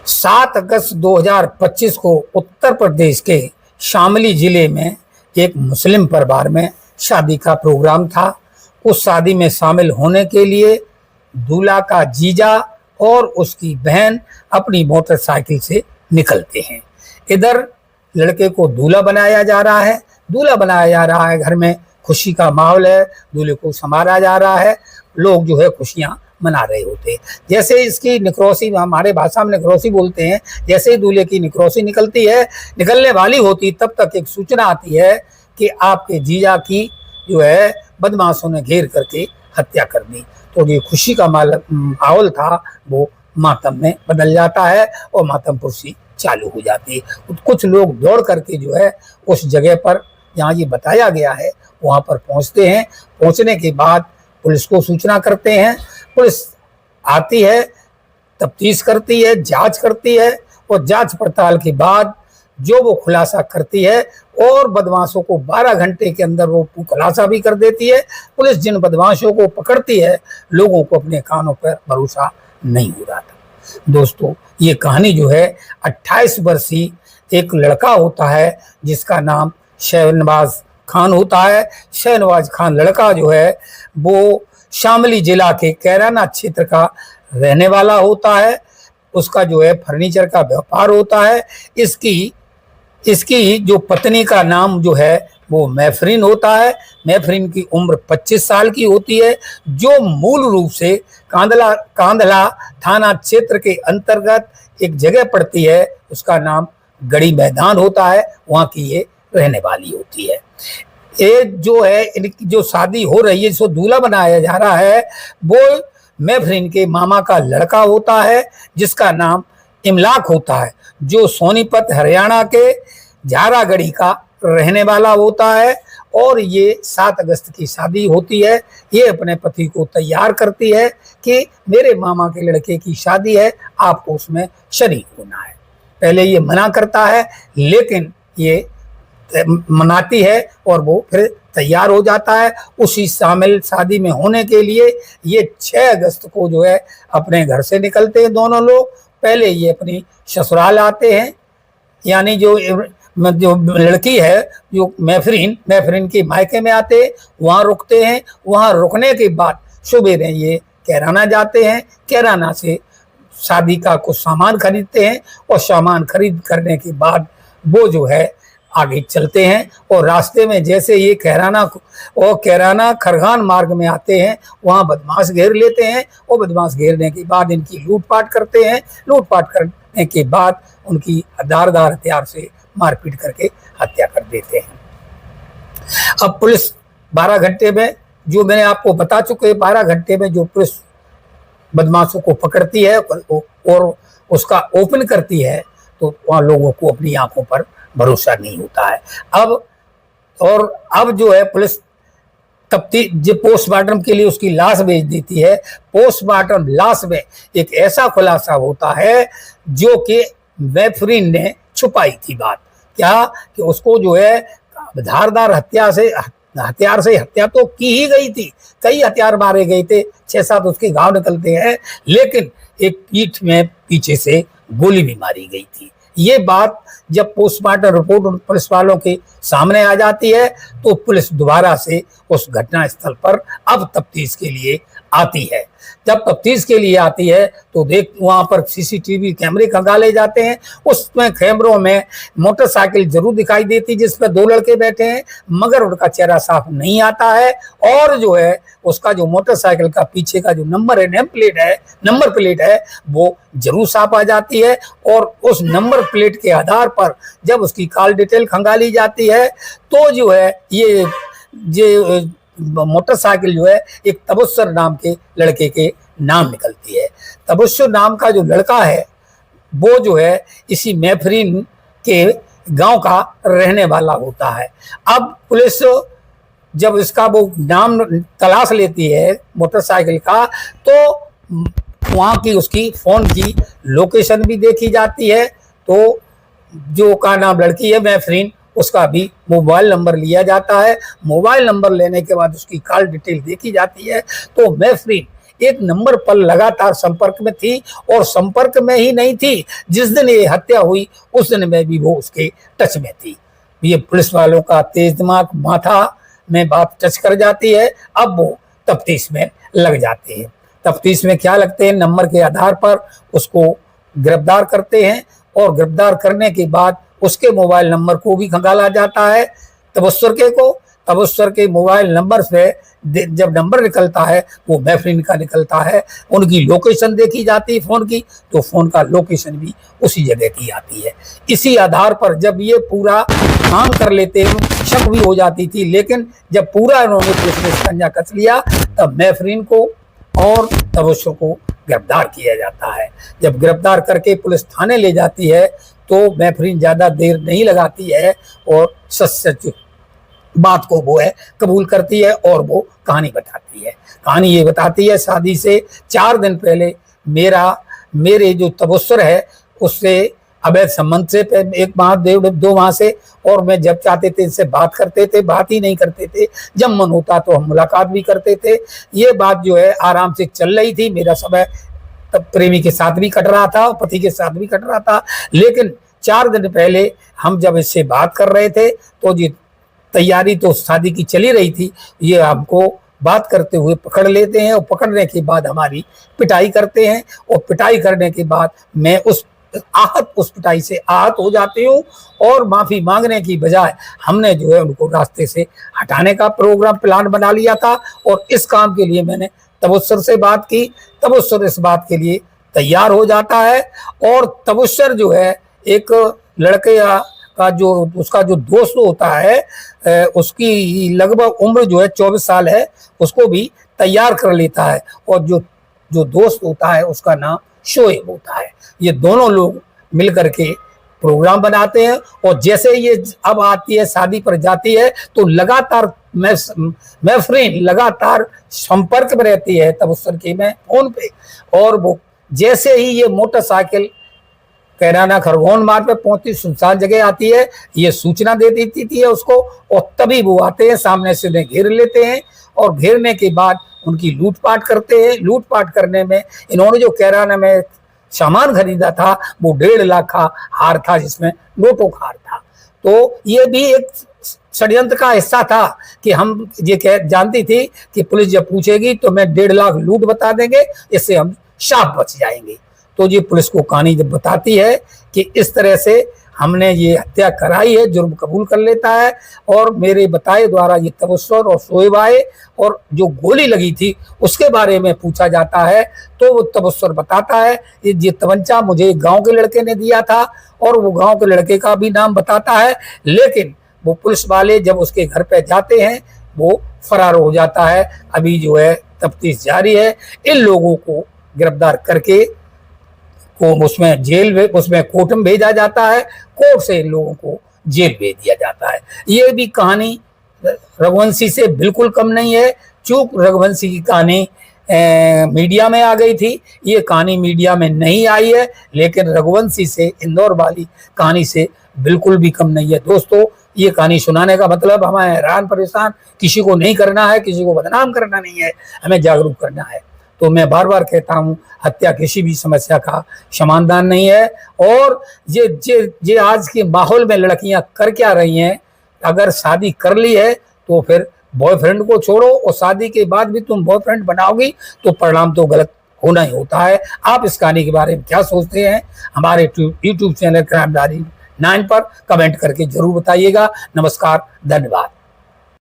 7 अगस्त 2025 को उत्तर प्रदेश के शामली जिले में एक मुस्लिम परिवार में शादी का प्रोग्राम था। उस शादी में शामिल होने के लिए दूल्हा का जीजा और उसकी बहन अपनी मोटरसाइकिल से निकलते हैं। इधर लड़के को दूल्हा बनाया जा रहा है, घर में खुशी का माहौल है, दूल्हे को संवारा जा रहा है, लोग जो है खुशियां मना रहे होते हैं। जैसे इसकी निकरोसी, हमारे भाषा में निकरोसी बोलते हैं, जैसे ही दूल्हे की निकरोसी निकलने वाली होती, तब तक एक सूचना आती है कि आपके जीजा की जो है बदमाशों ने घेर करके हत्या कर दी। तो ये खुशी का माहौल था वो मातम में बदल जाता है और मातम पुरसी चालू हो जाती है। कुछ लोग दौड़ करके जो है उस जगह पर जहाँ ये बताया गया है वहाँ पर पहुँचते हैं। पहुँचने के बाद पुलिस को सूचना करते हैं। पुलिस आती है, तफ्तीश करती है, जांच करती है और जांच पड़ताल के बाद जो वो खुलासा करती है और बदमाशों को 12 घंटे के अंदर वो खुलासा भी कर देती है। पुलिस जिन बदमाशों को पकड़ती है, लोगों को अपने कानों पर भरोसा नहीं हो रहा था। दोस्तों, ये कहानी जो है 28 वर्षीय एक लड़का होता है जिसका नाम शहनवाज खान होता है। शहनवाज खान लड़का जो है वो शामली जिला के कैराना क्षेत्र का रहने वाला होता है। उसका जो है फर्नीचर का व्यापार होता है। इसकी जो पत्नी का नाम जो है वो महफरीन होता है। महफरीन की उम्र 25 साल की होती है, जो मूल रूप से कांधला थाना क्षेत्र के अंतर्गत एक जगह पड़ती है, उसका नाम गड़ी मैदान होता है, वहाँ की ये रहने वाली होती है। ये जो है इनकी जो शादी हो रही है, जिसको दूल्हा बनाया जा रहा है, वो महफरीन के मामा का लड़का होता है जिसका नाम इमलाक होता है, जो सोनीपत हरियाणा के झारागढ़ी का रहने वाला होता है। और ये 7 अगस्त की शादी होती है। ये अपने पति को तैयार करती है कि मेरे मामा के लड़के की शादी है, आपको उसमें शरीक होना है। पहले ये मना करता है, लेकिन ये मनाती है और वो फिर तैयार हो जाता है। उसी शामिल शादी में होने के लिए ये 6 अगस्त को जो है अपने घर से निकलते हैं दोनों लोग। पहले ये अपनी ससुराल आते हैं, यानी जो लड़की है जो महफरीन के मायके में आते हैं, वहाँ रुकते हैं। वहाँ रुकने के बाद सुबह ये कैराना जाते हैं। कैराना से शादी का कुछ सामान खरीदते हैं और सामान खरीद करने के बाद वो जो है आगे चलते हैं। और रास्ते में जैसे ये कैराना खरगान मार्ग में आते हैं, वहाँ बदमाश घेर लेते हैं और बदमाश घेरने के बाद इनकी लूटपाट करते हैं। लूटपाट करने के बाद उनकी धारदार हथियार से मारपीट करके हत्या कर देते हैं। अब पुलिस 12 घंटे में, जो मैंने आपको बता चुके, 12 घंटे में जो पुलिस बदमाशों को पकड़ती है और उसका ओपन करती है, तो वहाँ लोगों को अपनी आंखों पर भरोसा नहीं होता है। अब जो है पुलिस पोस्टमार्टम के लिए उसकी लाश भेज देती है। पोस्टमार्टम लाश में एक ऐसा खुलासा होता है जो कि महफरीन ने छुपाई थी बात, क्या कि उसको जो है धारदार हथियार से हत्या तो की ही गई थी, कई हथियार मारे गए थे, 6-7 उसके घाव निकलते हैं, लेकिन एक पीठ में पीछे से गोली भी मारी गई थी। ये बात जब पोस्टमार्टम रिपोर्ट पुलिस वालों के सामने आ जाती है, तो पुलिस दोबारा से उस घटना स्थल पर अब तफ्तीश के लिए आती है। जब तफ्तीश के लिए आती है तो वहाँ पर सीसीटीवी कैमरे खंगाले जाते हैं। उसमें कैमरों में मोटरसाइकिल जरूर दिखाई देती जिस पर 2 लड़के बैठे हैं, मगर उनका चेहरा साफ नहीं आता है। और जो है उसका जो मोटरसाइकिल का पीछे का जो नंबर प्लेट है वो जरूर साफ आ जाती है। और उस नंबर प्लेट के आधार पर जब उसकी कॉल डिटेल खंगाली जाती है, तो जो है ये मोटरसाइकिल जो है एक तबस्सुर नाम के लड़के के नाम निकलती है। तबस्सुर नाम का जो लड़का है वो जो है इसी महफरीन के गांव का रहने वाला होता है। अब पुलिस जब इसका वो नाम तलाश लेती है मोटरसाइकिल का, तो वहाँ की उसकी फोन की लोकेशन भी देखी जाती है। तो जो का नाम लड़की है महफरीन, उसका भी मोबाइल नंबर लिया जाता है। मोबाइल नंबर लेने के बाद उसकी कॉल डिटेल देखी जाती है। तो महफरीन एक नंबर पर लगातार संपर्क में थी, और संपर्क में ही नहीं थी, जिस दिन ये हत्या हुई उस दिन में भी वो उसके टच में थी। ये पुलिस वालों का तेज दिमाग, माथा में बात टच कर जाती है। अब वो तफ्तीश में लग जाते हैं। तफ्तीश में क्या लगते हैं, नंबर के आधार पर उसको गिरफ्तार करते हैं, और गिरफ्तार करने के बाद उसके मोबाइल नंबर को भी खंगाला जाता है तबस्सुर को। तबस्सुर के मोबाइल नंबर से जब नंबर निकलता है वो महफरीन का निकलता है। उनकी लोकेशन देखी जाती है फ़ोन की, तो फ़ोन का लोकेशन भी उसी जगह की आती है। इसी आधार पर जब ये पूरा काम कर लेते हैं, शक भी हो जाती थी, लेकिन जब पूरा इन्होंने पुलिस ने शिकंजा कस लिया तब महफरीन को और तबस्सुर को गिरफ्तार किया जाता है। जब गिरफ्तार करके पुलिस थाने ले जाती है तो महफरीन ज़्यादा देर नहीं लगाती है और सच बात को वो है कबूल करती है, और वो कहानी बताती है। कहानी ये बताती है, शादी से 4 दिन पहले मेरे जो तबस्सुर है उससे अवैध संबंध से एक माह 2 माह से, और मैं जब चाहते थे इनसे बात करते थे, बात ही नहीं करते थे। जब मन होता तो हम मुलाकात भी करते थे। ये बात जो है आराम से चल रही थी। मेरा समय तब प्रेमी के साथ भी कट रहा था, पति के साथ भी कट रहा था। लेकिन 4 दिन पहले हम जब इससे बात कर रहे थे तो ये तैयारी तो शादी की चली रही थी, ये हमको बात करते हुए पकड़ लेते हैं, और पकड़ने के बाद हमारी पिटाई करते हैं, और पिटाई करने के बाद मैं उस पिटाई से आहत हो जाती हूँ, और माफ़ी मांगने की बजाय हमने जो है उनको रास्ते से हटाने का प्लान बना लिया था। और इस काम के लिए मैंने तबस्सुर से बात की। तबस्सुर इस बात के लिए तैयार हो जाता है, और तबस्सुर जो है एक लड़के का जो उसका जो दोस्त होता है उसकी लगभग उम्र जो है 24 साल है, उसको भी तैयार कर लेता है, और जो दोस्त होता है उसका नाम शोएब होता है। ये दोनों लोग मिलकर के प्रोग्राम बनाते हैं, और जैसे ये अब आती है शादी पर जाती है तो लगातार महफरीन लगातार संपर्क में रहती है तबस्सुर के में फोन पे। और वो जैसे ही ये मोटरसाइकिल कैराना खरगोन मार्ग पे पहुंचती, सुनसान जगह आती है, ये सूचना दे देती थी उसको, और तभी वो आते हैं, सामने से उन्हें घेर लेते हैं, और घेरने के बाद उनकी लूटपाट करते हैं। लूटपाट करने में इन्होंने जो कैराना में सामान खरीदा था वो 1.5 लाख का हार था, जिसमें नोटों का हार था। तो ये भी एक षड्यंत्र का हिस्सा था कि हम ये जानती थी कि पुलिस जब पूछेगी तो मैं 1.5 लाख लूट बता देंगे, इससे हम शाप बच जाएंगे। तो ये पुलिस को कहानी जब बताती है कि इस तरह से हमने ये हत्या कराई है, जुर्म कबूल कर लेता है, और मेरे बताए द्वारा ये तबस्सुर और शोएब आए, और जो गोली लगी थी उसके बारे में पूछा जाता है तो वो तबस्सुर बताता है ये तमंचा मुझे गांव के लड़के ने दिया था, और वो गांव के लड़के का भी नाम बताता है। लेकिन वो पुलिस वाले जब उसके घर पे जाते हैं वो फरार हो जाता है। अभी जो है तफ्तीश जारी है। इन लोगों को गिरफ्तार करके उसमें कोर्ट में भेजा जाता है, कोर्ट से इन लोगों को जेल भेज दिया जाता है। ये भी कहानी रघुवंशी से बिल्कुल कम नहीं है। चूक रघुवंशी की कहानी मीडिया में आ गई थी, ये कहानी मीडिया में नहीं आई है, लेकिन रघुवंशी से, इंदौर वाली कहानी से बिल्कुल भी कम नहीं है। दोस्तों, ये कहानी सुनाने का मतलब हमें हैरान परेशान किसी को नहीं करना है, किसी को बदनाम करना नहीं है, हमें जागरूक करना है। तो मैं बार बार कहता हूँ, हत्या किसी भी समस्या का समाधान नहीं है। और ये आज के माहौल में लड़कियां कर क्या रही हैं, अगर शादी कर ली है तो फिर बॉयफ्रेंड को छोड़ो, और शादी के बाद भी तुम बॉयफ्रेंड बनाओगी तो परिणाम तो गलत होना ही होता है। आप इस कहानी के बारे में क्या सोचते हैं, हमारे यूट्यूब चैनल क्राइम डायरी 9 पर कमेंट करके जरूर बताइएगा। नमस्कार, धन्यवाद।